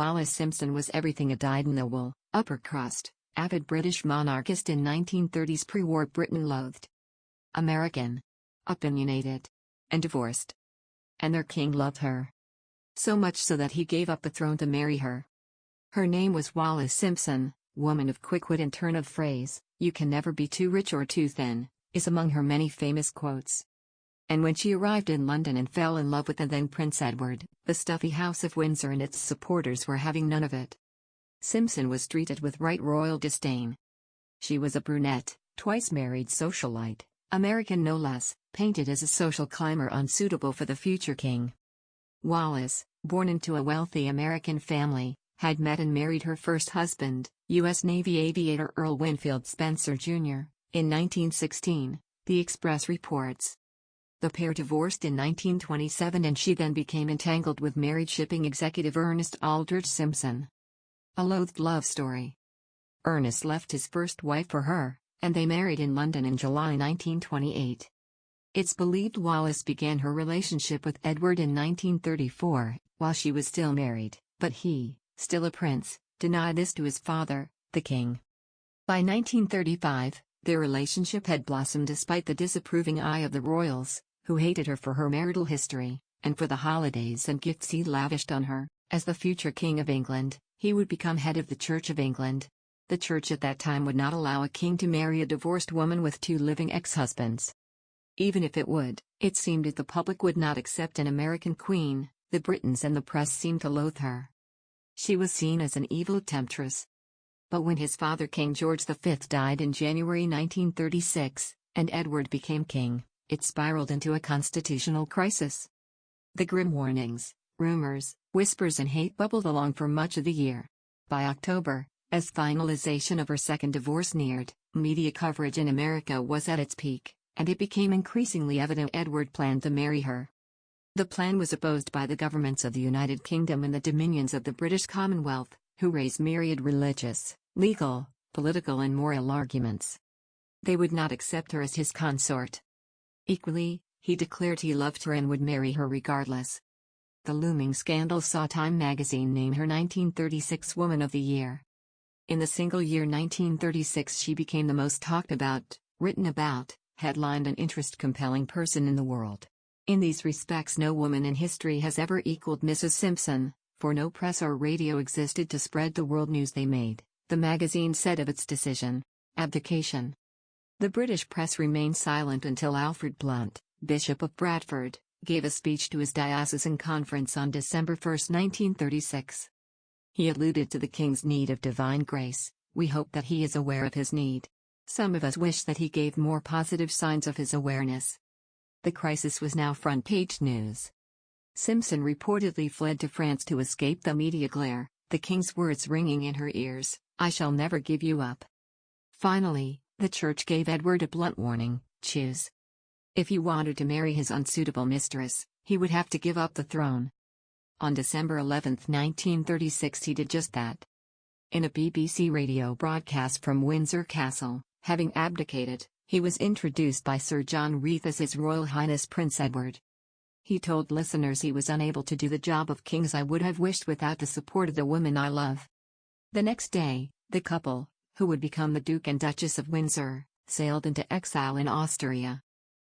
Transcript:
Wallis Simpson was everything a dyed-in-the-wool, upper-crust, avid British monarchist in 1930s pre-war Britain loathed. American, opinionated, and divorced. And their king loved her. So much so that he gave up the throne to marry her. Her name was Wallis Simpson, woman of quick wit and turn of phrase, "You can never be too rich or too thin," is among her many famous quotes. And when she arrived in London and fell in love with the then Prince Edward, the stuffy House of Windsor and its supporters were having none of it. Simpson was treated with right royal disdain. She was a brunette, twice-married socialite, American no less, painted as a social climber unsuitable for the future king. Wallis, born into a wealthy American family, had met and married her first husband, U.S. Navy aviator Earl Winfield Spencer, Jr., in 1916, The Express reports. The pair divorced in 1927 and she then became entangled with married shipping executive Ernest Aldrich Simpson. A loathed love story. Ernest left his first wife for her, and they married in London in July 1928. It's believed Wallis began her relationship with Edward in 1934, while she was still married, but he, still a prince, denied this to his father, the king. By 1935, their relationship had blossomed despite the disapproving eye of the royals, who hated her for her marital history, and for the holidays and gifts he lavished on her. As the future King of England, he would become head of the Church of England. The church at that time would not allow a king to marry a divorced woman with two living ex-husbands. Even if it would, it seemed that the public would not accept an American queen. The Britons and the press seemed to loathe her. She was seen as an evil temptress. But when his father King George V died in January 1936, and Edward became king, it spiraled into a constitutional crisis. The grim warnings, rumors, whispers and hate bubbled along for much of the year. By October, as finalization of her second divorce neared, media coverage in America was at its peak, and it became increasingly evident Edward planned to marry her. The plan was opposed by the governments of the United Kingdom and the dominions of the British Commonwealth, who raised myriad religious, legal, political and moral arguments. They would not accept her as his consort. Equally, he declared he loved her and would marry her regardless. The looming scandal saw Time magazine name her 1936 Woman of the Year. In the single year 1936 she became the most talked about, written about, headlined and interest-compelling person in the world. In these respects no woman in history has ever equaled Mrs. Simpson, for no press or radio existed to spread the world news they made, the magazine said of its decision. Abdication. The British press remained silent until Alfred Blunt, Bishop of Bradford, gave a speech to his diocesan conference on December 1, 1936. He alluded to the king's need of divine grace. "We hope that he is aware of his need. Some of us wish that he gave more positive signs of his awareness." The crisis was now front-page news. Simpson reportedly fled to France to escape the media glare, the king's words ringing in her ears, "I shall never give you up." Finally, the church gave Edward a blunt warning: choose. If he wanted to marry his unsuitable mistress, he would have to give up the throne. On December 11, 1936 he did just that. In a BBC radio broadcast from Windsor Castle, having abdicated, he was introduced by Sir John Reith as His Royal Highness Prince Edward. He told listeners he was unable to do the job of king as I would have wished without the support of the woman I love. The next day, the couple, who would become the Duke and Duchess of Windsor, sailed into exile in Austria.